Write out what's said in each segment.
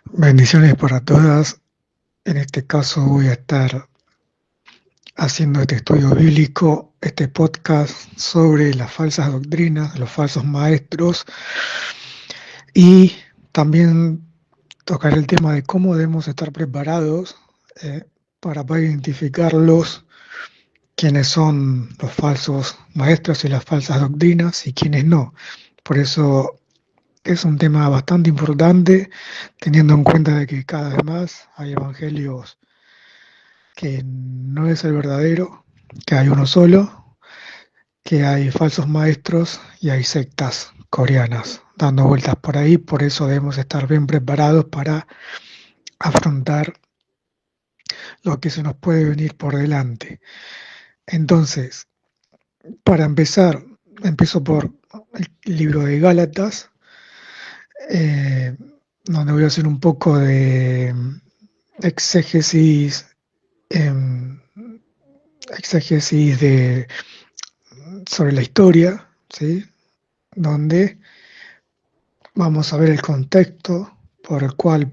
Bendiciones para todas. En este caso voy a estar haciendo este estudio bíblico, este podcast sobre las falsas doctrinas, los falsos maestros y también tocar el tema de cómo debemos estar preparados eh, para poder identificarlos, quiénes son los falsos maestros y las falsas doctrinas y quiénes no. Por eso es un tema bastante importante, teniendo en cuenta de que cada vez más hay evangelios que no es el verdadero, que hay uno solo, que hay falsos maestros y hay sectas coreanas dando vueltas por ahí. Por eso debemos estar bien preparados para afrontar lo que se nos puede venir por delante. Entonces, para empezar, empiezo por el libro de Gálatas, eh, donde voy a hacer un poco de exégesis, em, exégesis sobre la historia, ¿sí? Donde vamos a ver el contexto por el cual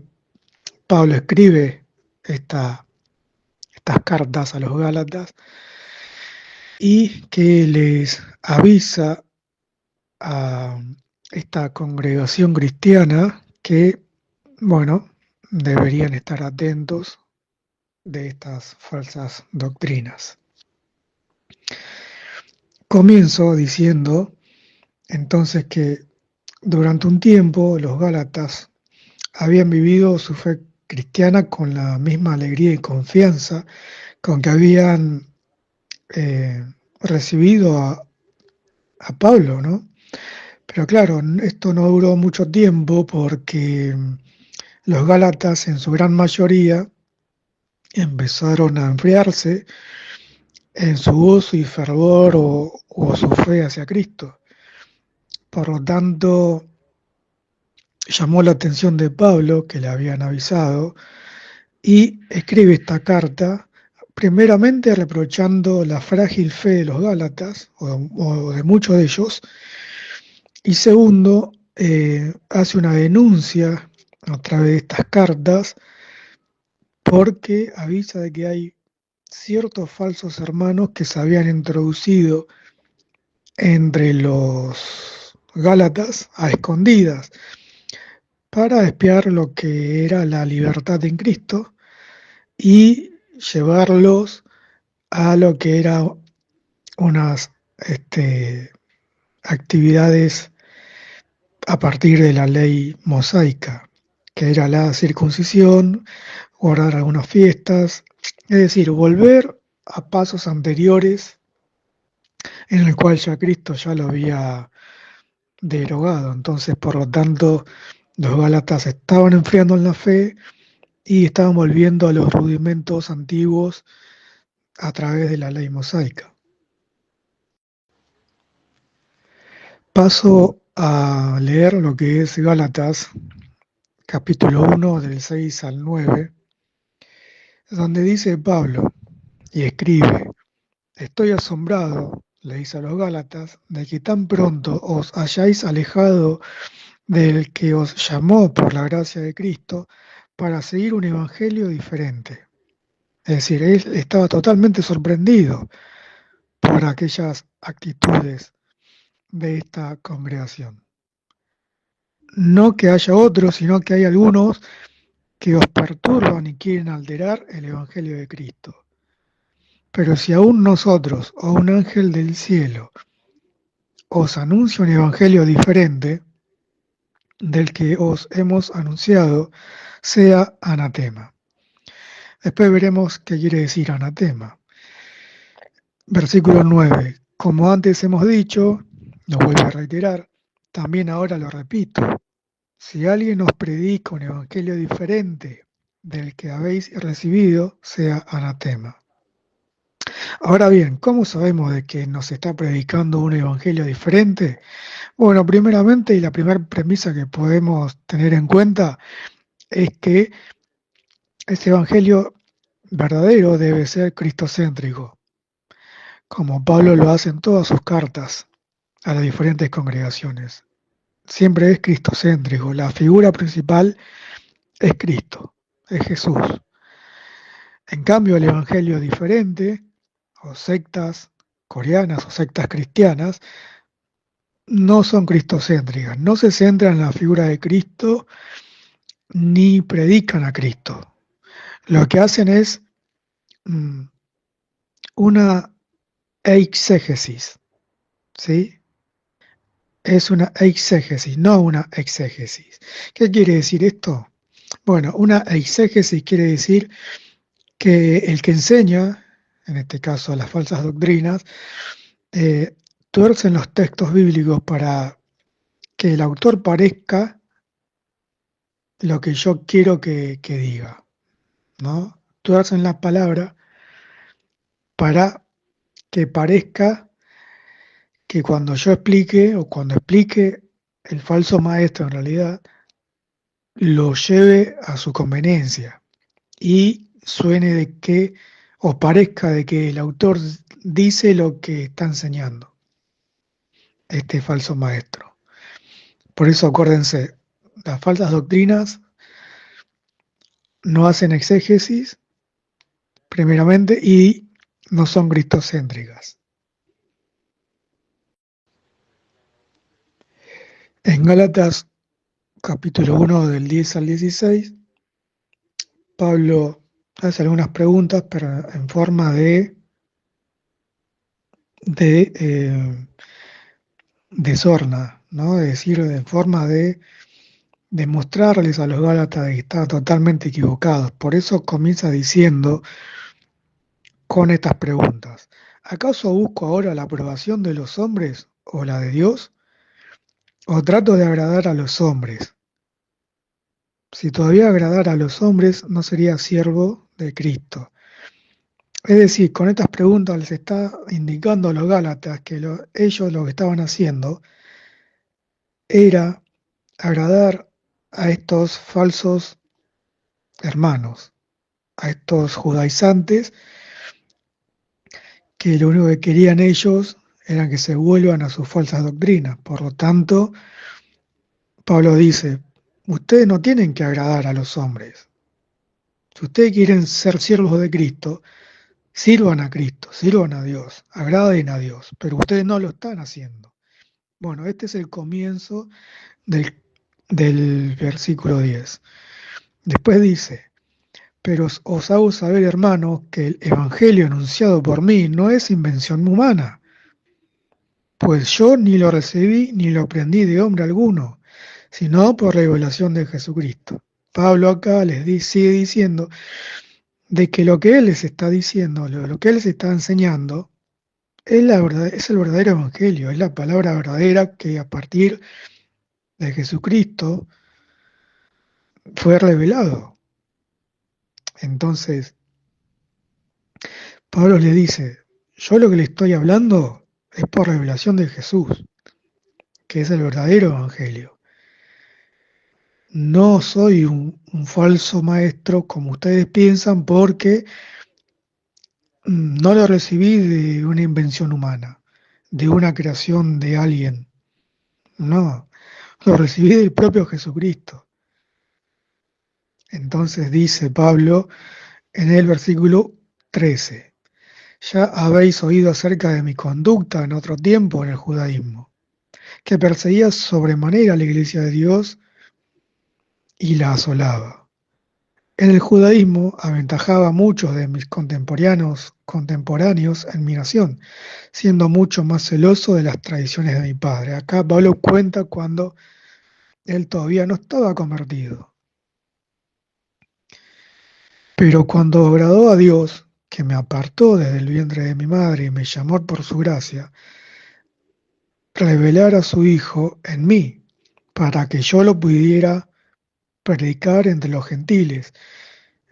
Pablo escribe estas cartas a los Gálatas y que les avisa a esta congregación cristiana que, bueno, deberían estar atentos de estas falsas doctrinas. Comienzo diciendo entonces que durante un tiempo los Gálatas habían vivido su fe cristiana con la misma alegría y confianza con que habían recibido a Pablo, ¿no? Pero claro, esto no duró mucho tiempo porque los Gálatas en su gran mayoría empezaron a enfriarse en su gozo y fervor o su fe hacia Cristo. Por lo tanto, llamó la atención de Pablo, que le habían avisado, y escribe esta carta, primeramente reprochando la frágil fe de los Gálatas, o de muchos de ellos, y segundo, hace una denuncia a través de estas cartas, porque avisa de que hay ciertos falsos hermanos que se habían introducido entre los Gálatas a escondidas para espiar lo que era la libertad en Cristo y llevarlos a lo que eran unas actividades a partir de la ley mosaica, que era la circuncisión, guardar algunas fiestas, es decir, volver a pasos anteriores en el cual ya Cristo ya lo había derogado. Entonces, por lo tanto, los Gálatas estaban enfriando en la fe y estaban volviendo a los rudimentos antiguos a través de la ley mosaica. Paso a leer lo que es Gálatas, capítulo 1, del 6 al 9, donde dice Pablo y escribe: estoy asombrado, le dice a los Gálatas, de que tan pronto os hayáis alejado del que os llamó por la gracia de Cristo para seguir un evangelio diferente. Es decir, él estaba totalmente sorprendido por aquellas actitudes de esta congregación. No que haya otros, sino que hay algunos que os perturban y quieren alterar el evangelio de Cristo. Pero si aún nosotros o un ángel del cielo os anuncia un evangelio diferente del que os hemos anunciado, sea anatema. Después veremos qué quiere decir anatema. Versículo 9. Como antes hemos dicho, lo vuelvo a reiterar, también ahora lo repito, si alguien os predica un evangelio diferente del que habéis recibido, sea anatema. Ahora bien, ¿cómo sabemos de que nos está predicando un evangelio diferente? Bueno, primeramente, y la primera premisa que podemos tener en cuenta es que ese evangelio verdadero debe ser cristocéntrico, como Pablo lo hace en todas sus cartas a las diferentes congregaciones. Siempre es cristocéntrico. La figura principal es Cristo, es Jesús. En cambio, el Evangelio es diferente, o sectas coreanas o sectas cristianas, no son cristocéntricas, no se centran en la figura de Cristo ni predican a Cristo. Lo que hacen es mm, una exégesis, ¿sí? Es una exégesis, no una exégesis. ¿Qué quiere decir esto? Bueno, una exégesis quiere decir que el que enseña, en este caso las falsas doctrinas, eh, tuercen los textos bíblicos para que el autor parezca lo que yo quiero que diga, ¿no? Tuercen la palabra para que parezca que cuando yo explique o cuando explique el falso maestro en realidad lo lleve a su conveniencia y suene de que o parezca de que el autor dice lo que está enseñando este falso maestro. Por eso acuérdense, las falsas doctrinas no hacen exégesis primeramente y no son cristocéntricas. En Gálatas capítulo 1 del 10 al 16, Pablo hace algunas preguntas, pero en forma de sorna, ¿no? Es decir, en forma de demostrarles a los Gálatas que estaban totalmente equivocados. Por eso comienza diciendo con estas preguntas: ¿acaso busco ahora la aprobación de los hombres o la de Dios? ¿O trato de agradar a los hombres? Si todavía agradara a los hombres, no sería siervo de Cristo. Es decir, con estas preguntas les está indicando a los Gálatas que ellos lo que estaban haciendo era agradar a estos falsos hermanos, a estos judaizantes, que lo único que querían ellos era que se vuelvan a sus falsas doctrinas. Por lo tanto, Pablo dice: ustedes no tienen que agradar a los hombres. Si ustedes quieren ser siervos de Cristo, sirvan a Cristo, sirvan a Dios, agraden a Dios, pero ustedes no lo están haciendo. Bueno, este es el comienzo del versículo 10. Después dice: pero os hago saber, hermanos, que el evangelio anunciado por mí no es invención humana, pues yo ni lo recibí ni lo aprendí de hombre alguno, sino por revelación de Jesucristo. Pablo acá sigue diciendo de que lo que él les está diciendo, lo que él les está enseñando, es el verdadero evangelio, es la palabra verdadera que a partir de Jesucristo fue revelado. Entonces, Pablo le dice: yo lo que le estoy hablando es por revelación de Jesús, que es el verdadero evangelio. No soy un falso maestro como ustedes piensan, porque no lo recibí de una invención humana, de una creación de alguien. No, lo recibí del propio Jesucristo. Entonces dice Pablo en el versículo 13: ya habéis oído acerca de mi conducta en otro tiempo en el judaísmo, que perseguía sobremanera a la iglesia de Dios y la asolaba. En el judaísmo aventajaba a muchos de mis contemporáneos en mi nación, siendo mucho más celoso de las tradiciones de mi padre. Acá Pablo cuenta cuando él todavía no estaba convertido. Pero cuando agradó a Dios, que me apartó desde el vientre de mi madre y me llamó por su gracia, revelar a su Hijo en mí, para que yo lo pudiera predicar entre los gentiles,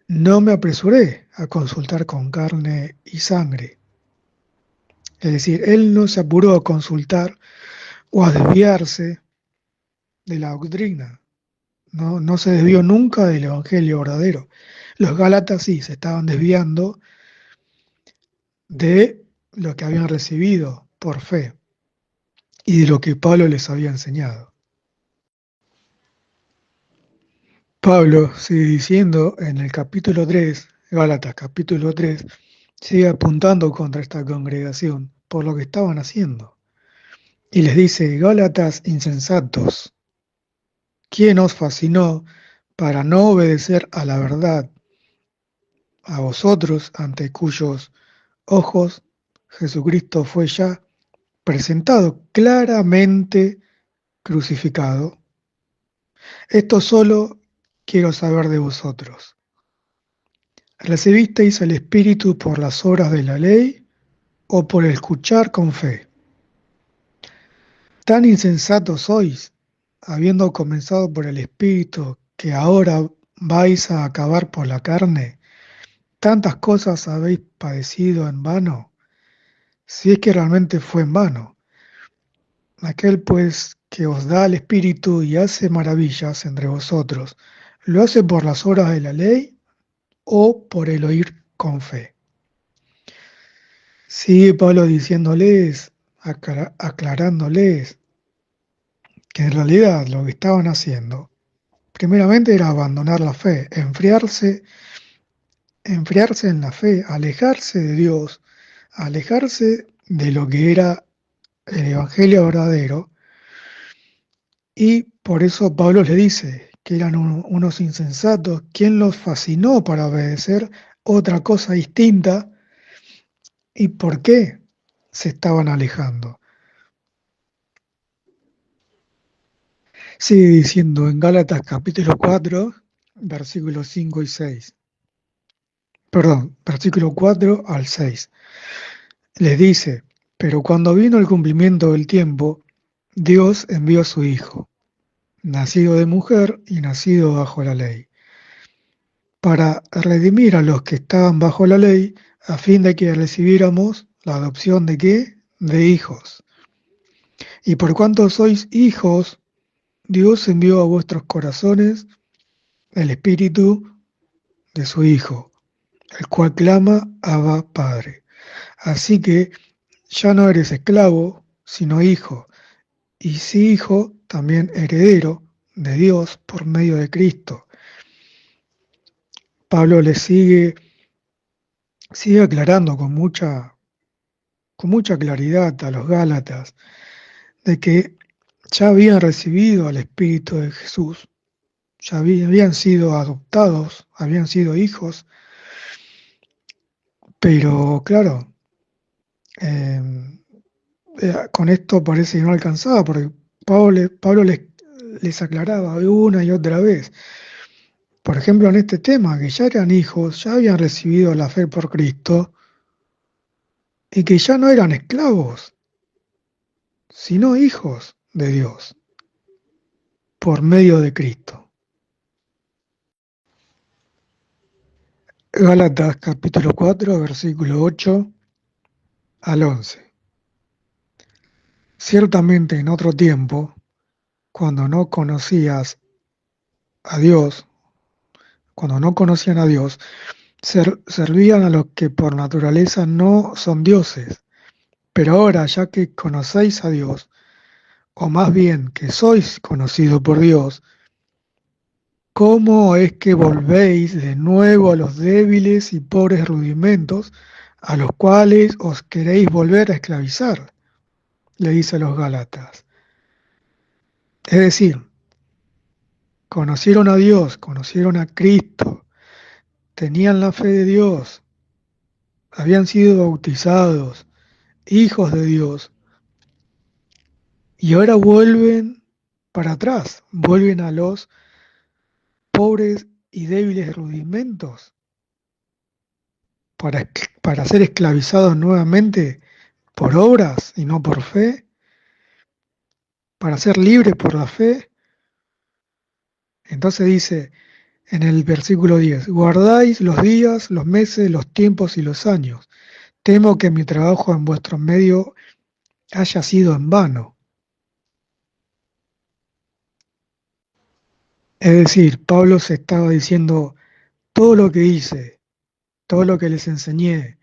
no me apresuré a consultar con carne y sangre. Es decir, él no se apuró a consultar o a desviarse de la doctrina. No, no se desvió nunca del evangelio verdadero. Los Gálatas sí se estaban desviando de lo que habían recibido por fe y de lo que Pablo les había enseñado. Pablo sigue diciendo en el capítulo 3, Gálatas capítulo 3, sigue apuntando contra esta congregación por lo que estaban haciendo. Y les dice, Gálatas insensatos, ¿quién os fascinó para no obedecer a la verdad, a vosotros ante cuyos ojos Jesucristo fue ya presentado claramente crucificado? Esto solo quiero saber de vosotros. ¿Recibisteis el Espíritu por las obras de la ley o por escuchar con fe? Tan insensatos sois, habiendo comenzado por el Espíritu, que ahora vais a acabar por la carne. ¿Tantas cosas habéis padecido en vano? Si es que realmente fue en vano. Aquel pues que os da el Espíritu y hace maravillas entre vosotros, ¿lo hace por las obras de la ley o por el oír con fe? Sigue Pablo diciéndoles, aclarándoles que en realidad lo que estaban haciendo, primeramente era abandonar la fe, enfriarse en la fe, alejarse de Dios, alejarse de lo que era el Evangelio verdadero, y por eso Pablo le dice que eran unos insensatos, ¿quién los fascinó para obedecer otra cosa distinta y por qué se estaban alejando? Sigue diciendo en Gálatas capítulo 4, versículos 5 y 6. Perdón, versículo 4 al 6. Les dice, pero cuando vino el cumplimiento del tiempo, Dios envió a su Hijo, nacido de mujer y nacido bajo la ley, para redimir a los que estaban bajo la ley, a fin de que recibiéramos la adopción de ¿qué? De hijos. Y por cuanto sois hijos, Dios envió a vuestros corazones el Espíritu de su Hijo, el cual clama, Abba, Padre. Así que ya no eres esclavo, sino hijo, y si hijo, también heredero de Dios por medio de Cristo. Pablo le sigue aclarando con mucha claridad a los Gálatas de que ya habían recibido al Espíritu de Jesús, ya habían sido adoptados, habían sido hijos, pero claro, eh, con esto parece que no alcanzaba, porque Pablo les aclaraba una y otra vez. Por ejemplo, en este tema, que ya eran hijos, ya habían recibido la fe por Cristo y que ya no eran esclavos, sino hijos de Dios por medio de Cristo. Gálatas capítulo 4, versículo 8 al 11. Ciertamente en otro tiempo, cuando no conocías a Dios, cuando no conocían a Dios, servían a los que por naturaleza no son dioses. Pero ahora, ya que conocéis a Dios, o más bien que sois conocidos por Dios, ¿cómo es que volvéis de nuevo a los débiles y pobres rudimentos a los cuales os queréis volver a esclavizar? Le dice a los Gálatas. Es decir, conocieron a Dios, conocieron a Cristo, tenían la fe de Dios, habían sido bautizados, hijos de Dios, y ahora vuelven para atrás, vuelven a los pobres y débiles rudimentos para ser esclavizados nuevamente por obras y no por fe, para ser libres por la fe. Entonces dice en el versículo 10, guardáis los días, los meses, los tiempos y los años. Temo que mi trabajo en vuestro medio haya sido en vano. Es decir, Pablo se estaba diciendo, todo lo que hice, todo lo que les enseñé,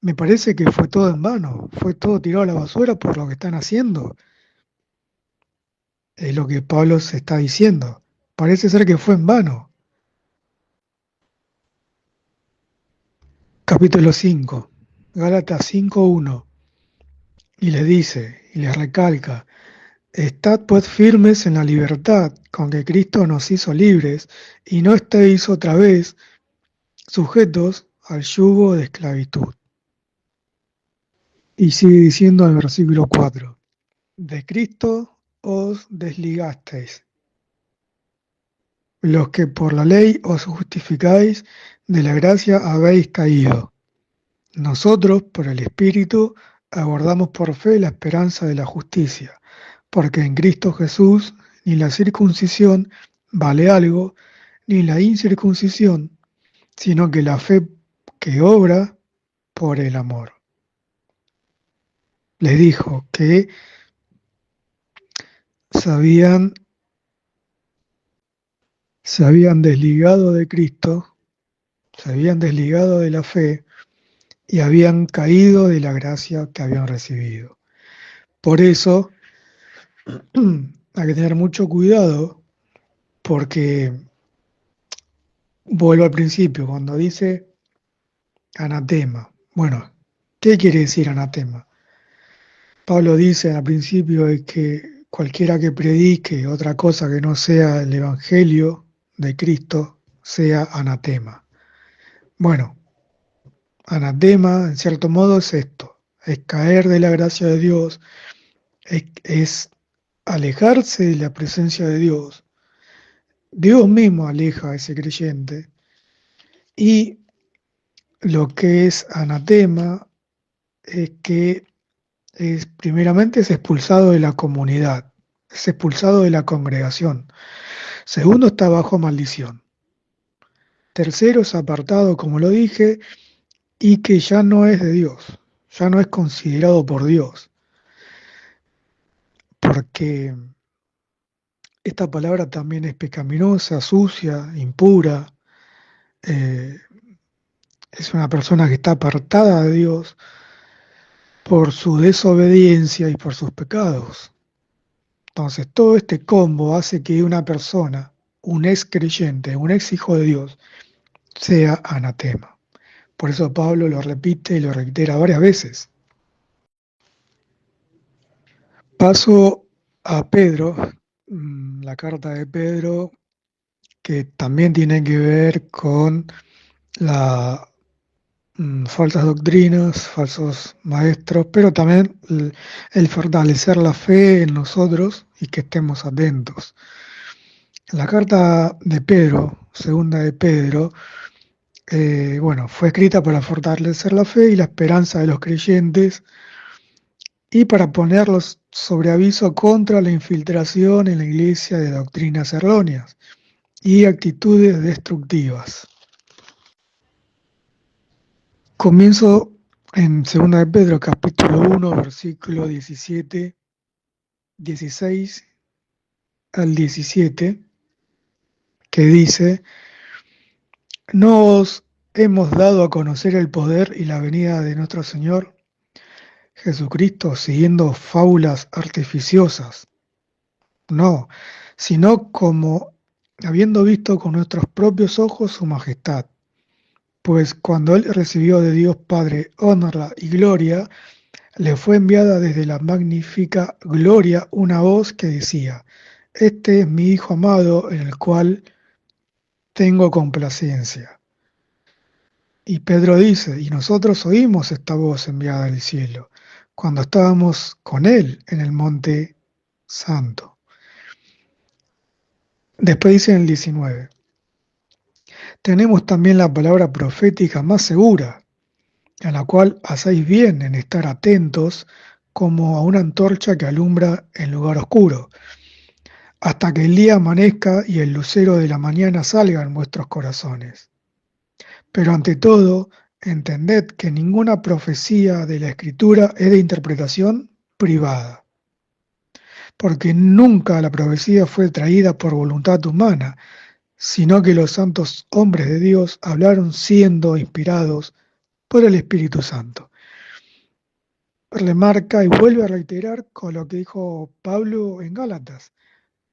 me parece que fue todo en vano, fue todo tirado a la basura por lo que están haciendo. Es lo que Pablo se está diciendo. Parece ser que fue en vano. Capítulo 5, Gálatas 5:1, y les dice, y les recalca, estad pues firmes en la libertad con que Cristo nos hizo libres, y no estéis otra vez sujetos al yugo de esclavitud. Y sigue diciendo el versículo 4, de Cristo os desligasteis, los que por la ley os justificáis, de la gracia habéis caído. Nosotros, por el Espíritu, aguardamos por fe la esperanza de la justicia, porque en Cristo Jesús ni la circuncisión vale algo, ni la incircuncisión, sino que la fe que obra por el amor. Les dijo que se habían desligado de Cristo, se habían desligado de la fe y habían caído de la gracia que habían recibido. Por eso hay que tener mucho cuidado porque, vuelvo al principio, cuando dice anatema, bueno, ¿qué quiere decir anatema? Pablo dice al principio de que cualquiera que predique otra cosa que no sea el Evangelio de Cristo sea anatema. Bueno, anatema, en cierto modo, es esto, es caer de la gracia de Dios, es alejarse de la presencia de Dios. Dios mismo aleja a ese creyente y lo que es anatema es que primeramente es expulsado de la comunidad, es expulsado de la congregación. Segundo, está bajo maldición. Tercero, es apartado, como lo dije, y que ya no es de Dios, ya no es considerado por Dios, porque esta palabra también es pecaminosa, sucia, impura, eh, es una persona que está apartada de Dios por su desobediencia y por sus pecados. Entonces, todo este combo hace que una persona, un ex creyente, un ex hijo de Dios, sea anatema. Por eso Pablo lo repite y lo reitera varias veces. Paso a Pedro, la carta de Pedro, que también tiene que ver con las falsas doctrinas, falsos maestros, pero también el fortalecer la fe en nosotros y que estemos atentos. La carta de Pedro, segunda de Pedro, bueno, fue escrita para fortalecer la fe y la esperanza de los creyentes y para ponerlos sobre aviso contra la infiltración en la iglesia de doctrinas erróneas y actitudes destructivas. Comienzo en 2 de Pedro, capítulo 1, versículo 17, 16 al 17, que dice, no os hemos dado a conocer el poder y la venida de nuestro Señor Jesucristo siguiendo fábulas artificiosas, no, sino como habiendo visto con nuestros propios ojos su majestad. Pues cuando él recibió de Dios Padre honra y gloria, le fue enviada desde la magnífica gloria una voz que decía, este es mi Hijo amado en el cual tengo complacencia. Y Pedro dice, y nosotros oímos esta voz enviada del cielo, cuando estábamos con él en el monte santo. Después dice en el 19, tenemos también la palabra profética más segura, a la cual hacéis bien en estar atentos como a una antorcha que alumbra en lugar oscuro, hasta que el día amanezca y el lucero de la mañana salga en vuestros corazones. Pero ante todo, entended que ninguna profecía de la Escritura es de interpretación privada, porque nunca la profecía fue traída por voluntad humana, sino que los santos hombres de Dios hablaron siendo inspirados por el Espíritu Santo. Remarca y vuelve a reiterar con lo que dijo Pablo en Gálatas.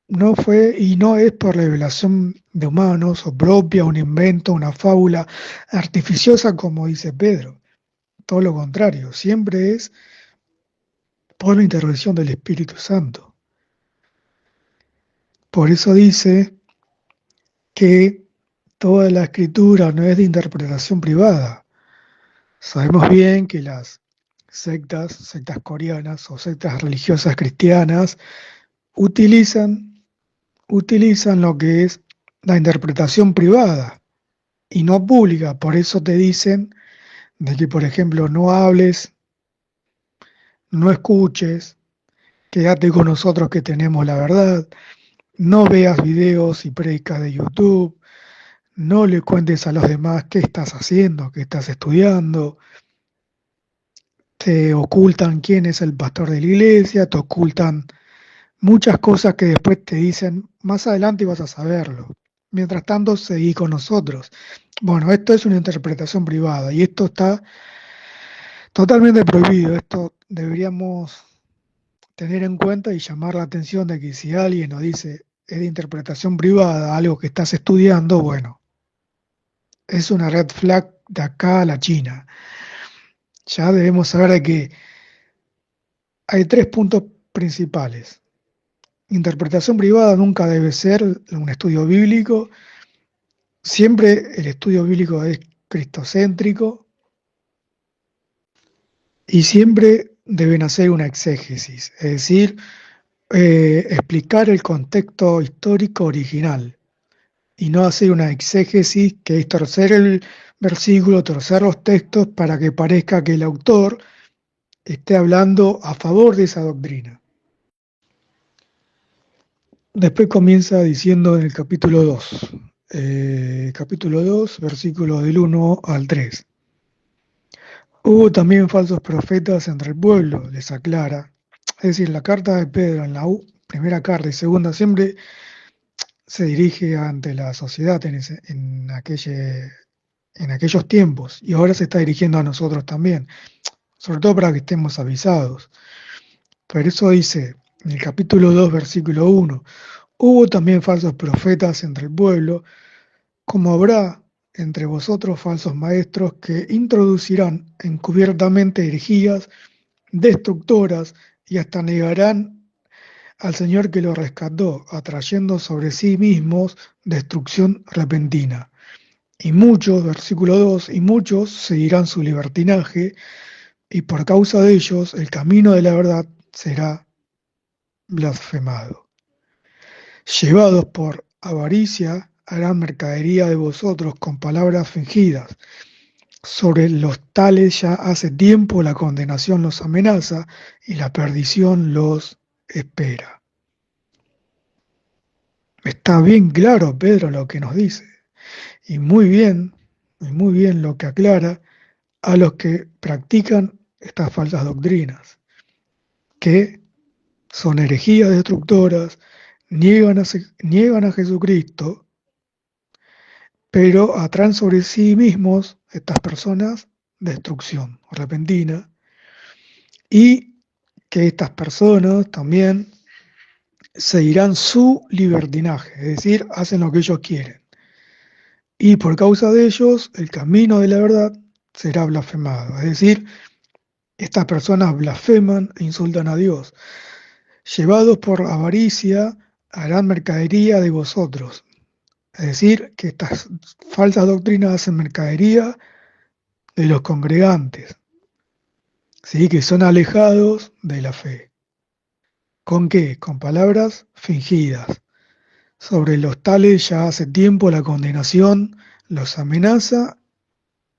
no fue y no es por revelación de humanos o propia, un invento, una fábula artificiosa, como dice Pedro. Todo lo contrario, siempre es por la intervención del Espíritu Santo. Por eso dice que toda la escritura no es de interpretación privada. Sabemos bien que las sectas coreanas o sectas religiosas cristianas utilizan, utilizan lo que es la interpretación privada y no pública. Por eso te dicen de que, por ejemplo, no hables, no escuches, quédate con nosotros que tenemos la verdad, no veas videos y predicas de YouTube, no le cuentes a los demás qué estás haciendo, qué estás estudiando, te ocultan quién es el pastor de la iglesia, te ocultan muchas cosas que después te dicen más adelante y vas a saberlo. Mientras tanto, seguí con nosotros. Bueno, esto es una interpretación privada y esto está totalmente prohibido. Esto deberíamos tener en cuenta y llamar la atención de que si alguien nos dice es de interpretación privada algo que estás estudiando, bueno, es una red flag de acá a la China. Ya debemos saber de que hay tres puntos principales. Interpretación privada nunca debe ser un estudio bíblico. Siempre el estudio bíblico es cristocéntrico y siempre deben hacer una exégesis, es decir, explicar el contexto histórico original y no hacer una exégesis que es torcer el versículo, torcer los textos para que parezca que el autor esté hablando a favor de esa doctrina. Después comienza diciendo en el capítulo 2, versículos del 1 al 3. Hubo también falsos profetas entre el pueblo, les aclara. Es decir, la carta de Pedro en la primera carta y segunda siempre se dirige ante la sociedad en aquellos tiempos y ahora se está dirigiendo a nosotros también, sobre todo para que estemos avisados. Por eso dice en el capítulo 2, versículo 1, hubo también falsos profetas entre el pueblo, como habrá entre vosotros falsos maestros que introducirán encubiertamente herejías destructoras y hasta negarán al Señor que lo rescató, atrayendo sobre sí mismos destrucción repentina. Y muchos, versículo 2, y muchos seguirán su libertinaje, y por causa de ellos el camino de la verdad será blasfemado. Llevados por avaricia, harán mercadería de vosotros con palabras fingidas. Sobre los tales ya hace tiempo la condenación los amenaza y la perdición los espera. Está bien claro, Pedro, lo que nos dice, y muy bien lo que aclara a los que practican estas falsas doctrinas, que son herejías destructoras, niegan a Jesucristo, pero atraen sobre sí mismos estas personas destrucción repentina y que estas personas también seguirán su libertinaje, es decir, hacen lo que ellos quieren. Y por causa de ellos, el camino de la verdad será blasfemado. Es decir, estas personas blasfeman e insultan a Dios. Llevados por avaricia, harán mercadería de vosotros. Es decir, que estas falsas doctrinas hacen mercadería de los congregantes, ¿sí? Que son alejados de la fe. ¿Con qué? Con palabras fingidas. Sobre los tales ya hace tiempo la condenación los amenaza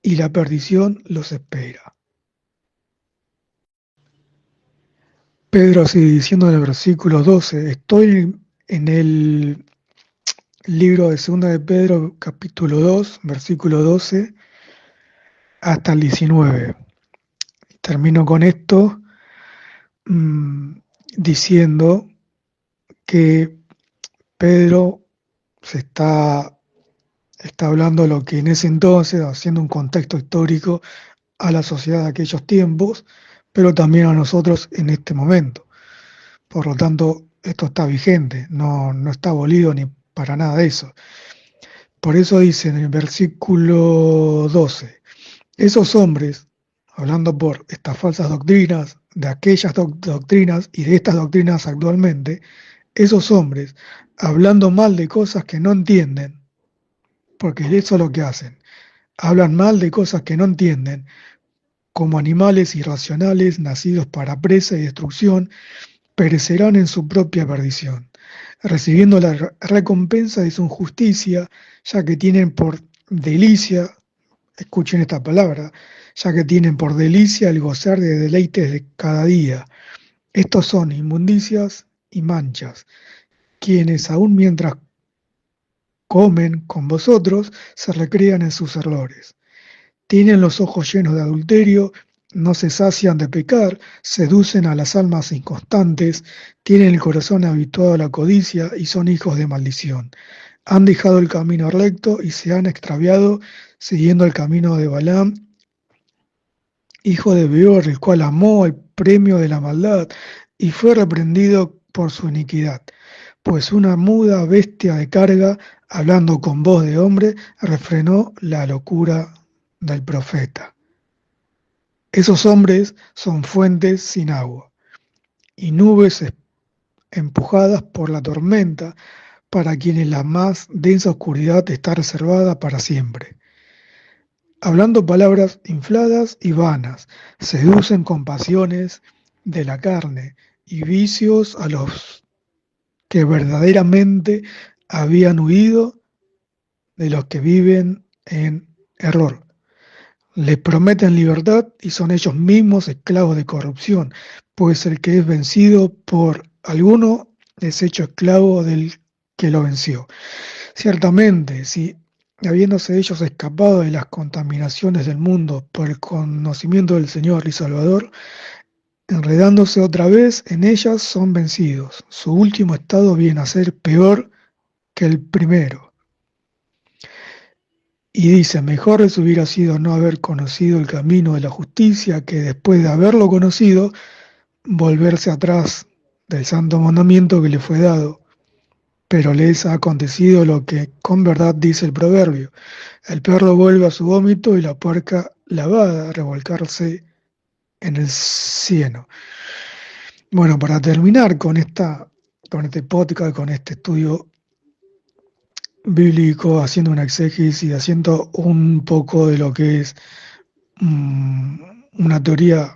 y la perdición los espera. Pedro sigue diciendo en el versículo 12, estoy en el libro de 2 de Pedro, capítulo 2, versículo 12, hasta el 19. Termino con esto diciendo que Pedro está hablando lo que en ese entonces, haciendo un contexto histórico a la sociedad de aquellos tiempos, pero también a nosotros en este momento. Por lo tanto, esto está vigente, no está abolido ni para nada de eso. Por eso dice en el versículo 12, esos hombres, hablando por estas falsas doctrinas, de aquellas doctrinas y de estas doctrinas actualmente, esos hombres, hablando mal de cosas que no entienden, porque eso es lo que hacen, hablan mal de cosas que no entienden, como animales irracionales nacidos para presa y destrucción, perecerán en su propia perdición, recibiendo la recompensa de su injusticia, ya que tienen por delicia, escuchen esta palabra, ya que tienen por delicia el gozar de deleites de cada día. Estos son inmundicias y manchas, quienes aun mientras comen con vosotros, se recrean en sus errores. Tienen los ojos llenos de adulterio, no se sacian de pecar, seducen a las almas inconstantes, tienen el corazón habituado a la codicia y son hijos de maldición. Han dejado el camino recto y se han extraviado siguiendo el camino de Balaam, hijo de Beor, el cual amó el premio de la maldad y fue reprendido por su iniquidad. Pues una muda bestia de carga, hablando con voz de hombre, refrenó la locura del profeta. Esos hombres son fuentes sin agua y nubes empujadas por la tormenta, para quienes la más densa oscuridad está reservada para siempre. Hablando palabras infladas y vanas, seducen con pasiones de la carne y vicios a los que verdaderamente habían huido de los que viven en error. Les prometen libertad y son ellos mismos esclavos de corrupción, pues el que es vencido por alguno es hecho esclavo del que lo venció. Ciertamente, si habiéndose ellos escapado de las contaminaciones del mundo por el conocimiento del Señor y Salvador, enredándose otra vez en ellas son vencidos. Su último estado viene a ser peor que el primero. Y dice, mejor les hubiera sido no haber conocido el camino de la justicia que después de haberlo conocido, volverse atrás del santo mandamiento que le fue dado. Pero les ha acontecido lo que con verdad dice el proverbio. El perro vuelve a su vómito y la puerca lavada a revolcarse en el cieno. Bueno, para terminar con este podcast, con este estudio bíblico, haciendo una exégesis, haciendo un poco de lo que es una teoría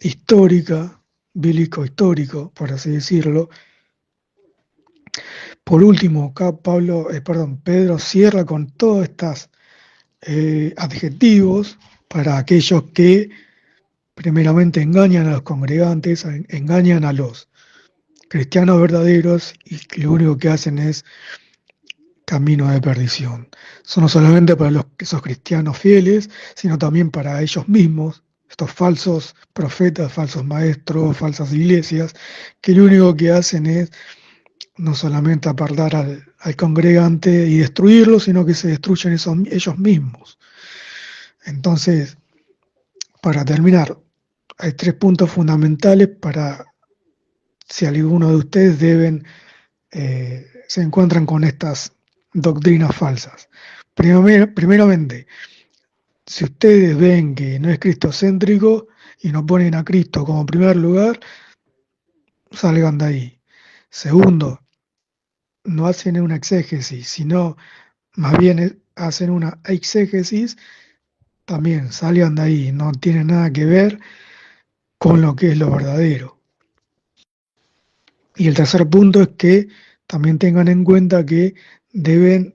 histórica, bíblico-histórico, por así decirlo. Por último, acá Pedro cierra con todos estos adjetivos para aquellos que primeramente engañan a los congregantes, engañan a los cristianos verdaderos y lo único que hacen es camino de perdición. Eso no solamente para esos cristianos fieles, sino también para ellos mismos, estos falsos profetas, falsos maestros, falsas iglesias, que lo único que hacen es no solamente apartar al congregante y destruirlo, sino que se destruyen ellos mismos. Entonces, para terminar, hay 3 puntos fundamentales para si alguno de ustedes se encuentran con estas doctrinas falsas. Primeramente, si ustedes ven que no es cristocéntrico y no ponen a Cristo como primer lugar, salgan de ahí. Segundo, no hacen una exégesis, sino más bien hacen una exégesis, también salgan de ahí, no tiene nada que ver con lo que es lo verdadero. Y el tercer punto es que también tengan en cuenta que deben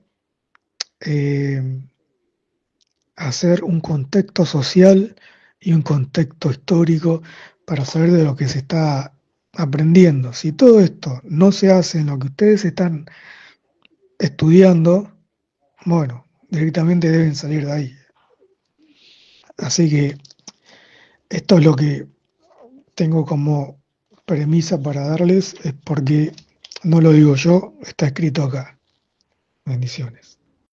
hacer un contexto social y un contexto histórico para saber de lo que se está aprendiendo. Si todo esto no se hace en lo que ustedes están estudiando, bueno, directamente deben salir de ahí. Así que esto es lo que tengo como premisa para darles, es porque no lo digo yo, está escrito acá. Bendiciones.